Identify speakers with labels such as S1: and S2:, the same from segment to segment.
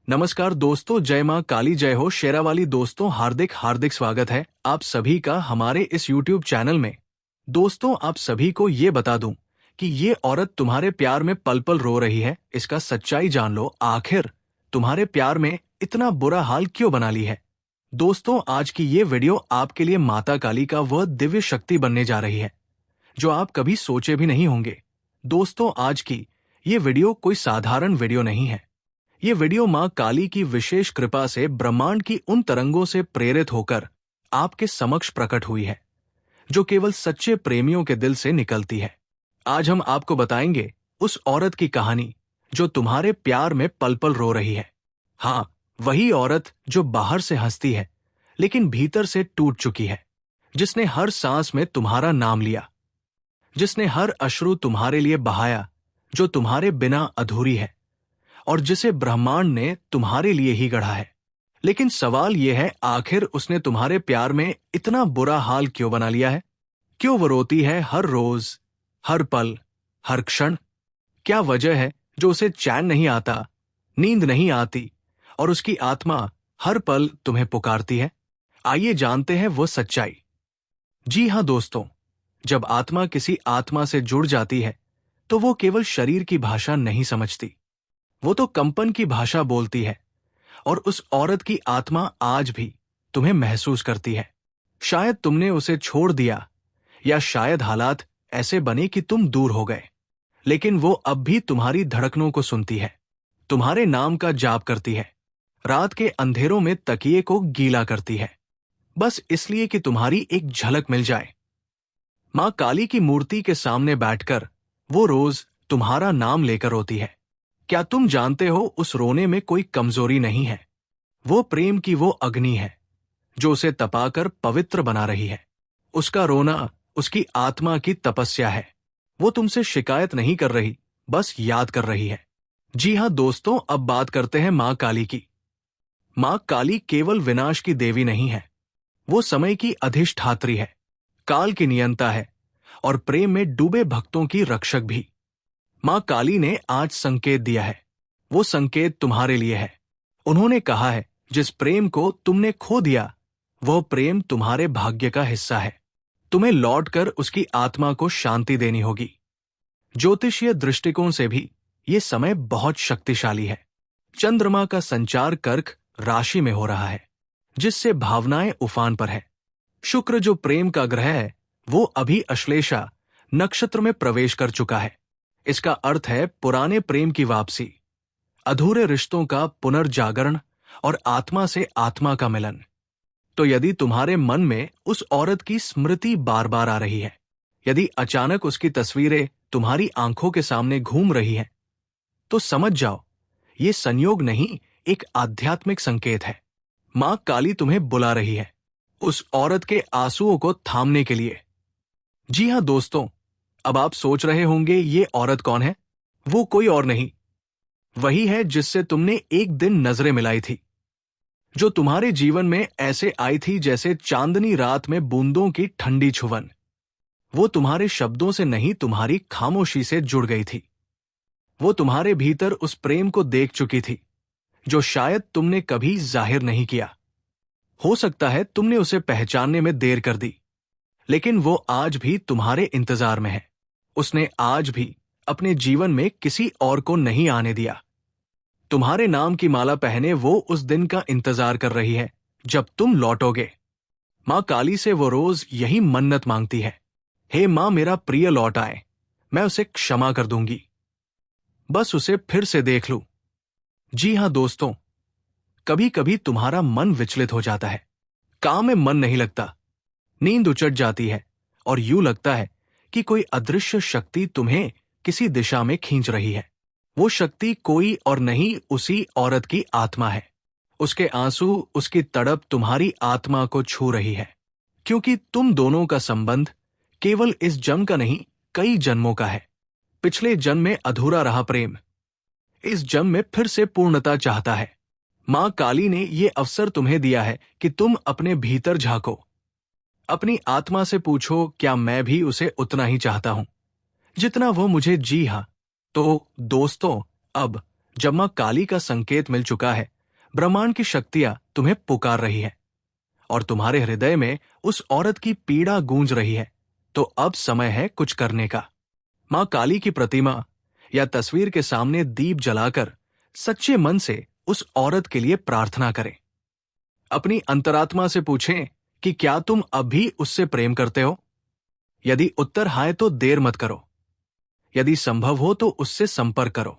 S1: नमस्कार दोस्तों, जय मां काली जय हो। शेरावाली दोस्तों, हार्दिक हार्दिक स्वागत है आप सभी का हमारे इस YouTube चैनल में। दोस्तों, आप सभी को ये बता दूं कि ये औरत तुम्हारे प्यार में पल पल रो रही है। इसका सच्चाई जान लो, आखिर तुम्हारे प्यार में इतना बुरा हाल क्यों बना ली है। दोस्तों, आज की ये वीडियो आपके लिए माता काली का वह दिव्य शक्ति बनने जा रही है जो आप कभी सोचे भी नहीं होंगे। दोस्तों, आज की ये वीडियो कोई साधारण वीडियो नहीं है। ये वीडियो मां काली की विशेष कृपा से ब्रह्मांड की उन तरंगों से प्रेरित होकर आपके समक्ष प्रकट हुई है जो केवल सच्चे प्रेमियों के दिल से निकलती है। आज हम आपको बताएंगे उस औरत की कहानी जो तुम्हारे प्यार में पल पल रो रही है। हाँ, वही औरत जो बाहर से हंसती है लेकिन भीतर से टूट चुकी है, जिसने हर सांस में तुम्हारा नाम लिया, जिसने हर अश्रु तुम्हारे लिए बहाया जो तुम्हारे बिना अधूरी है, और जिसे ब्रह्मांड ने तुम्हारे लिए ही गढ़ा है। लेकिन सवाल यह है, आखिर उसने तुम्हारे प्यार में इतना बुरा हाल क्यों बना लिया है? क्यों वो रोती है हर रोज, हर पल, हर क्षण? क्या वजह है जो उसे चैन नहीं आता, नींद नहीं आती और उसकी आत्मा हर पल तुम्हें पुकारती है? आइए जानते हैं वो सच्चाई। जी हाँ दोस्तों, जब आत्मा किसी आत्मा से जुड़ जाती है तो वो केवल शरीर की भाषा नहीं समझती, वो तो कंपन की भाषा बोलती है। और उस औरत की आत्मा आज भी तुम्हें महसूस करती है। शायद तुमने उसे छोड़ दिया या शायद हालात ऐसे बने कि तुम दूर हो गए, लेकिन वो अब भी तुम्हारी धड़कनों को सुनती है, तुम्हारे नाम का जाप करती है, रात के अंधेरों में तकिए को गीला करती है, बस इसलिए कि तुम्हारी एक झलक मिल जाए। मां काली की मूर्ति के सामने बैठकर वो रोज तुम्हारा नाम लेकर रोती है। क्या तुम जानते हो, उस रोने में कोई कमजोरी नहीं है। वो प्रेम की वो अग्नि है जो उसे तपाकर पवित्र बना रही है। उसका रोना उसकी आत्मा की तपस्या है। वो तुमसे शिकायत नहीं कर रही, बस याद कर रही है। जी हाँ दोस्तों, अब बात करते हैं मां काली की। मां काली केवल विनाश की देवी नहीं है, वो समय की अधिष्ठात्री है, काल की नियंता है और प्रेम में डूबे भक्तों की रक्षक भी। मां काली ने आज संकेत दिया है, वो संकेत तुम्हारे लिए है। उन्होंने कहा है, जिस प्रेम को तुमने खो दिया वह प्रेम तुम्हारे भाग्य का हिस्सा है। तुम्हें लौटकर उसकी आत्मा को शांति देनी होगी। ज्योतिषीय दृष्टिकोण से भी ये समय बहुत शक्तिशाली है। चंद्रमा का संचार कर्क राशि में हो रहा है, जिससे भावनाएं उफान पर है। शुक्र जो प्रेम का ग्रह है, वो अभी अश्लेषा नक्षत्र में प्रवेश कर चुका है। इसका अर्थ है पुराने प्रेम की वापसी, अधूरे रिश्तों का पुनर्जागरण और आत्मा से आत्मा का मिलन। तो यदि तुम्हारे मन में उस औरत की स्मृति बार बार आ रही है, यदि अचानक उसकी तस्वीरें तुम्हारी आंखों के सामने घूम रही हैं, तो समझ जाओ ये संयोग नहीं, एक आध्यात्मिक संकेत है। मां काली तुम्हें बुला रही है उस औरत के आंसुओं को थामने के लिए। जी हां दोस्तों, अब आप सोच रहे होंगे ये औरत कौन है? वो कोई और नहीं, वही है जिससे तुमने एक दिन नजरें मिलाई थी, जो तुम्हारे जीवन में ऐसे आई थी जैसे चांदनी रात में बूंदों की ठंडी छुवन। वो तुम्हारे शब्दों से नहीं, तुम्हारी खामोशी से जुड़ गई थी। वो तुम्हारे भीतर उस प्रेम को देख चुकी थी जो शायद तुमने कभी जाहिर नहीं किया। हो सकता है तुमने उसे पहचानने में देर कर दी, लेकिन वो आज भी तुम्हारे इंतजार में है। उसने आज भी अपने जीवन में किसी और को नहीं आने दिया। तुम्हारे नाम की माला पहने वो उस दिन का इंतजार कर रही है जब तुम लौटोगे। मां काली से वो रोज यही मन्नत मांगती है, हे मां, मेरा प्रिय लौट आए, मैं उसे क्षमा कर दूंगी, बस उसे फिर से देख लूं। जी हां दोस्तों, कभी कभी तुम्हारा मन विचलित हो जाता है, काम में मन नहीं लगता, नींद उचट जाती है और यूं लगता है कि कोई अदृश्य शक्ति तुम्हें किसी दिशा में खींच रही है। वो शक्ति कोई और नहीं, उसी औरत की आत्मा है। उसके आंसू, उसकी तड़प तुम्हारी आत्मा को छू रही है, क्योंकि तुम दोनों का संबंध केवल इस जन्म का नहीं, कई जन्मों का है। पिछले जन्म में अधूरा रहा प्रेम इस जन्म में फिर से पूर्णता चाहता है। मां काली ने ये अवसर तुम्हें दिया है कि तुम अपने भीतर झांको, अपनी आत्मा से पूछो, क्या मैं भी उसे उतना ही चाहता हूं जितना वो मुझे? जी हां। तो दोस्तों, अब जब मां काली का संकेत मिल चुका है ब्रह्मांड की शक्तियां तुम्हें पुकार रही है और तुम्हारे हृदय में उस औरत की पीड़ा गूंज रही है। तो अब समय है कुछ करने का। मां काली की प्रतिमा या तस्वीर के सामने दीप जलाकर सच्चे मन से उस औरत के लिए प्रार्थना करें। अपनी अंतरात्मा से पूछें कि क्या तुम अब भी उससे प्रेम करते हो। यदि उत्तर हाय तो देर मत करो। यदि संभव हो तो उससे संपर्क करो,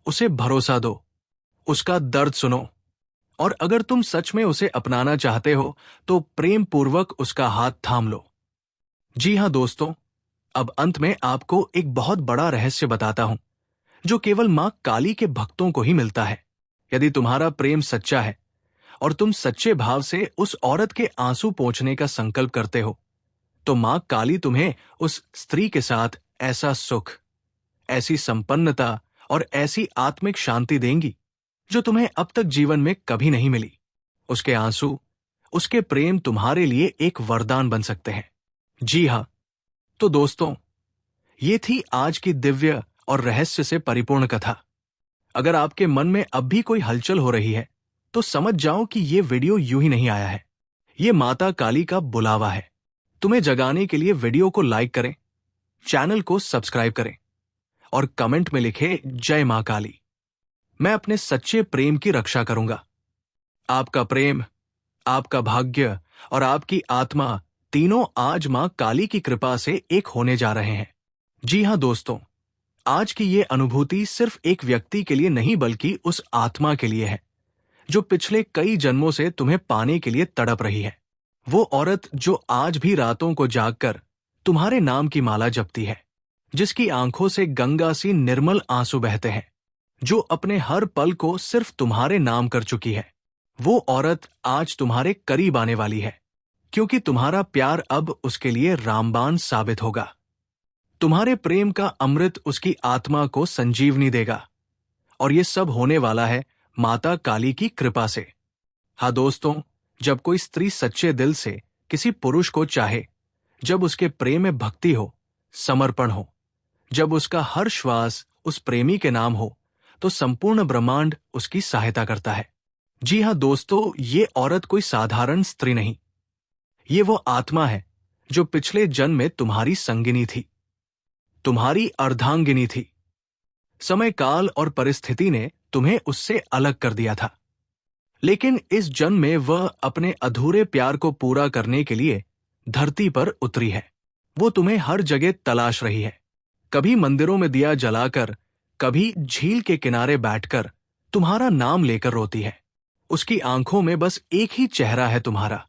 S1: उसे भरोसा दो, उसका दर्द सुनो, और अगर तुम सच में उसे अपनाना चाहते हो तो प्रेम पूर्वक उसका हाथ थाम लो। जी हां दोस्तों, अब अंत में आपको एक बहुत बड़ा रहस्य बताता हूं जो केवल मां काली के भक्तों को ही मिलता है। यदि तुम्हारा प्रेम सच्चा है और तुम सच्चे भाव से उस औरत के आंसू पोंछने का संकल्प करते हो, तो मां काली तुम्हें उस स्त्री के साथ ऐसा सुख, ऐसी संपन्नता और ऐसी आत्मिक शांति देंगी जो तुम्हें अब तक जीवन में कभी नहीं मिली। उसके आंसू, उसके प्रेम तुम्हारे लिए एक वरदान बन सकते हैं। जी हां, तो दोस्तों, ये थी आज की दिव्य और रहस्य से परिपूर्ण कथा। अगर आपके मन में अब भी कोई हलचल हो रही है तो समझ जाओ कि ये वीडियो यूं ही नहीं आया है। ये माता काली का बुलावा है। तुम्हें जगाने के लिए वीडियो को लाइक करें, चैनल को सब्सक्राइब करें और कमेंट में लिखें जय मां काली। मैं अपने सच्चे प्रेम की रक्षा करूंगा। आपका प्रेम, आपका भाग्य और आपकी आत्मा तीनों आज मां काली की कृपा से एक होने जा रहे हैं। जी हां दोस्तों, आज की ये अनुभूति सिर्फ एक व्यक्ति के लिए नहीं बल्कि उस आत्मा के लिए है जो पिछले कई जन्मों से तुम्हें पाने के लिए तड़प रही है। वो औरत जो आज भी रातों को जागकर तुम्हारे नाम की माला जपती है, जिसकी आंखों से गंगा सी निर्मल आंसू बहते हैं, जो अपने हर पल को सिर्फ तुम्हारे नाम कर चुकी है। वो औरत आज तुम्हारे करीब आने वाली है, क्योंकि तुम्हारा प्यार अब उसके लिए रामबाण साबित होगा। तुम्हारे प्रेम का अमृत उसकी आत्मा को संजीवनी देगा, और ये सब होने वाला है माता काली की कृपा से। हाँ दोस्तों, जब कोई स्त्री सच्चे दिल से किसी पुरुष को चाहे, जब उसके प्रेम में भक्ति हो, समर्पण हो, जब उसका हर श्वास उस प्रेमी के नाम हो, तो संपूर्ण ब्रह्मांड उसकी सहायता करता है। जी हाँ दोस्तों, ये औरत कोई साधारण स्त्री नहीं, ये वो आत्मा है जो पिछले जन्म में तुम्हारी संगिनी थी, तुम्हारी अर्धांगिनी थी। समय, काल और परिस्थिति ने तुम्हें उससे अलग कर दिया था, लेकिन इस जन्म में वह अपने अधूरे प्यार को पूरा करने के लिए धरती पर उतरी है। वो तुम्हें हर जगह तलाश रही है, कभी मंदिरों में दिया जलाकर, कभी झील के किनारे बैठकर तुम्हारा नाम लेकर रोती है। उसकी आंखों में बस एक ही चेहरा है तुम्हारा।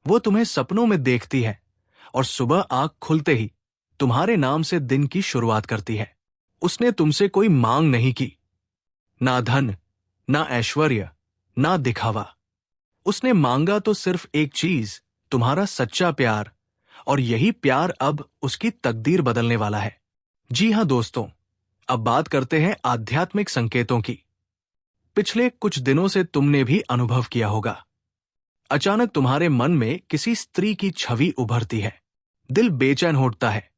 S1: वो तुम्हें सपनों में देखती है और सुबह आंख खुलते ही तुम्हारे नाम से दिन की शुरुआत करती है। उसने तुमसे कोई मांग नहीं की, ना धन, ना ऐश्वर्य, ना दिखावा। उसने मांगा तो सिर्फ एक चीज, तुम्हारा सच्चा प्यार, और यही प्यार अब उसकी तकदीर बदलने वाला है। जी हां दोस्तों, अब बात करते हैं आध्यात्मिक संकेतों की। पिछले कुछ दिनों से तुमने भी अनुभव किया होगा, अचानक तुम्हारे मन में किसी स्त्री की छवि उभरती है, दिल बेचैन होता है,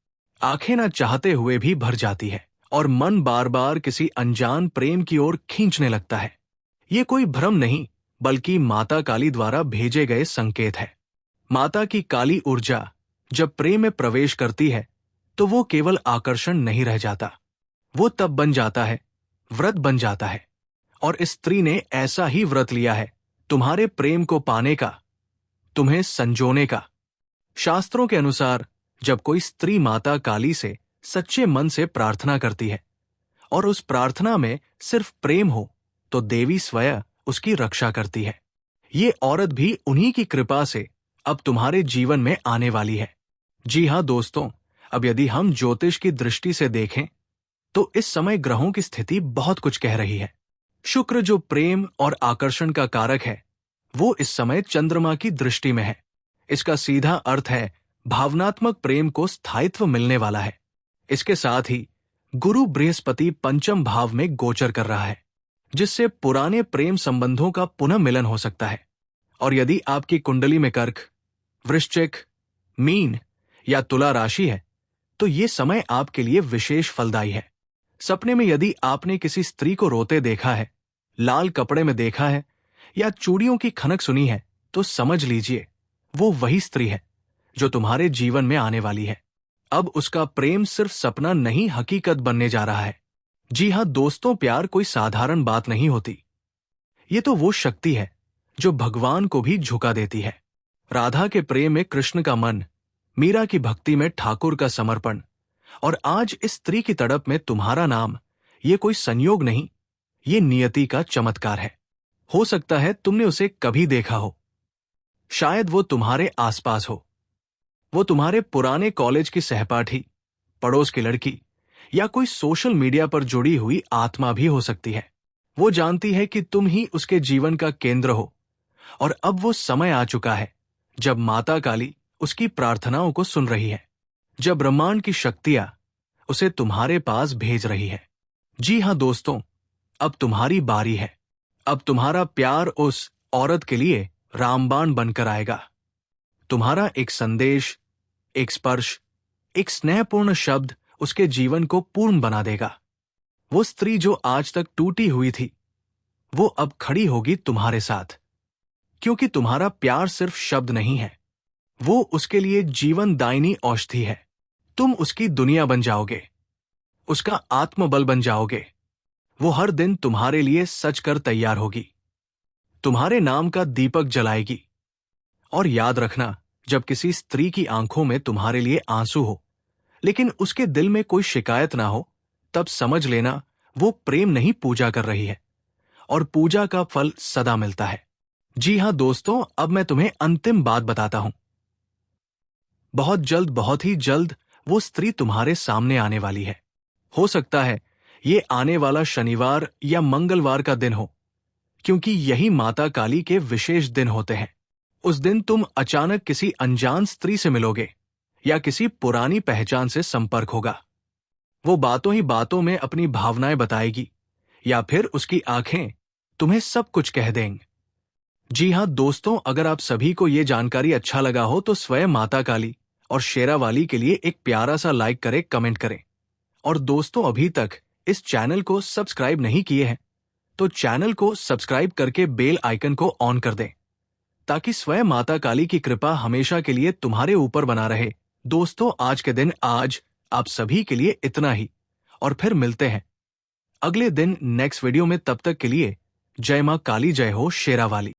S1: आंखें ना चाहते हुए भी भर जाती है और मन बार बार किसी अनजान प्रेम की ओर खींचने लगता है। ये कोई भ्रम नहीं बल्कि माता काली द्वारा भेजे गए संकेत है। माता की काली ऊर्जा जब प्रेम में प्रवेश करती है तो वो केवल आकर्षण नहीं रह जाता, वो तब बन जाता है, व्रत बन जाता है। और इस स्त्री ने ऐसा ही व्रत लिया है तुम्हारे प्रेम को पाने का, तुम्हें संजोने का। शास्त्रों के अनुसार जब कोई स्त्री माता काली से सच्चे मन से प्रार्थना करती है और उस प्रार्थना में सिर्फ प्रेम हो, तो देवी स्वयं उसकी रक्षा करती है। ये औरत भी उन्हीं की कृपा से अब तुम्हारे जीवन में आने वाली है। जी हां दोस्तों, अब यदि हम ज्योतिष की दृष्टि से देखें तो इस समय ग्रहों की स्थिति बहुत कुछ कह रही है। शुक्र जो प्रेम और आकर्षण का कारक है, वो इस समय चंद्रमा की दृष्टि में है। इसका सीधा अर्थ है भावनात्मक प्रेम को स्थायित्व मिलने वाला है। इसके साथ ही गुरु बृहस्पति पंचम भाव में गोचर कर रहा है, जिससे पुराने प्रेम संबंधों का पुनः मिलन हो सकता है। और यदि आपकी कुंडली में कर्क, वृश्चिक, मीन या तुला राशि है तो ये समय आपके लिए विशेष फलदायी है। सपने में यदि आपने किसी स्त्री को रोते देखा है, लाल कपड़े में देखा है या चूड़ियों की खनक सुनी है तो समझ लीजिए वो वही स्त्री है जो तुम्हारे जीवन में आने वाली है। अब उसका प्रेम सिर्फ सपना नहीं, हकीकत बनने जा रहा है। जी हाँ दोस्तों, प्यार कोई साधारण बात नहीं होती। ये तो वो शक्ति है जो भगवान को भी झुका देती है। राधा के प्रेम में कृष्ण का मन, मीरा की भक्ति में ठाकुर का समर्पण, और आज इस स्त्री की तड़प में तुम्हारा नाम। ये कोई संयोग नहीं, ये नियति का चमत्कार है। हो सकता है तुमने उसे कभी देखा हो, शायद वो तुम्हारे आसपास हो। वो तुम्हारे पुराने कॉलेज की सहपाठी, पड़ोस की लड़की, या कोई सोशल मीडिया पर जुड़ी हुई आत्मा भी हो सकती है। वो जानती है कि तुम ही उसके जीवन का केंद्र हो, और अब वो समय आ चुका है जब माता काली उसकी प्रार्थनाओं को सुन रही है, जब ब्रह्मांड की शक्तियां उसे तुम्हारे पास भेज रही है। जी हाँ दोस्तों, अब तुम्हारी बारी है। अब तुम्हारा प्यार उस औरत के लिए रामबाण बनकर आएगा। तुम्हारा एक संदेश, एक स्पर्श, एक स्नेहपूर्ण शब्द उसके जीवन को पूर्ण बना देगा। वो स्त्री जो आज तक टूटी हुई थी, वो अब खड़ी होगी तुम्हारे साथ, क्योंकि तुम्हारा प्यार सिर्फ शब्द नहीं है, वो उसके लिए जीवन दायिनी औषधि है। तुम उसकी दुनिया बन जाओगे, उसका आत्मबल बन जाओगे। वो हर दिन तुम्हारे लिए सच कर तैयार होगी, तुम्हारे नाम का दीपक जलाएगी। और याद रखना, जब किसी स्त्री की आंखों में तुम्हारे लिए आंसू हो लेकिन उसके दिल में कोई शिकायत ना हो, तब समझ लेना वो प्रेम नहीं, पूजा कर रही है, और पूजा का फल सदा मिलता है। जी हाँ दोस्तों, अब मैं तुम्हें अंतिम बात बताता हूं। बहुत जल्द, बहुत ही जल्द वो स्त्री तुम्हारे सामने आने वाली है। हो सकता है ये आने वाला शनिवार या मंगलवार का दिन हो, क्योंकि यही माता काली के विशेष दिन होते हैं। उस दिन तुम अचानक किसी अनजान स्त्री से मिलोगे या किसी पुरानी पहचान से संपर्क होगा। वो बातों ही बातों में अपनी भावनाएं बताएगी, या फिर उसकी आंखें तुम्हें सब कुछ कह देंगी। जी हाँ दोस्तों, अगर आप सभी को ये जानकारी अच्छा लगा हो तो स्वयं माता काली और शेरावाली के लिए एक प्यारा सा लाइक करें, कमेंट करें। और दोस्तों, अभी तक इस चैनल को सब्सक्राइब नहीं किए हैं तो चैनल को सब्सक्राइब करके बेल आइकन को ऑन कर दें, ताकि स्वयं माता काली की कृपा हमेशा के लिए तुम्हारे ऊपर बना रहे। दोस्तों, आज के दिन आज आप सभी के लिए इतना ही, और फिर मिलते हैं अगले दिन नेक्स्ट वीडियो में। तब तक के लिए जय मां काली, जय हो शेरावाली।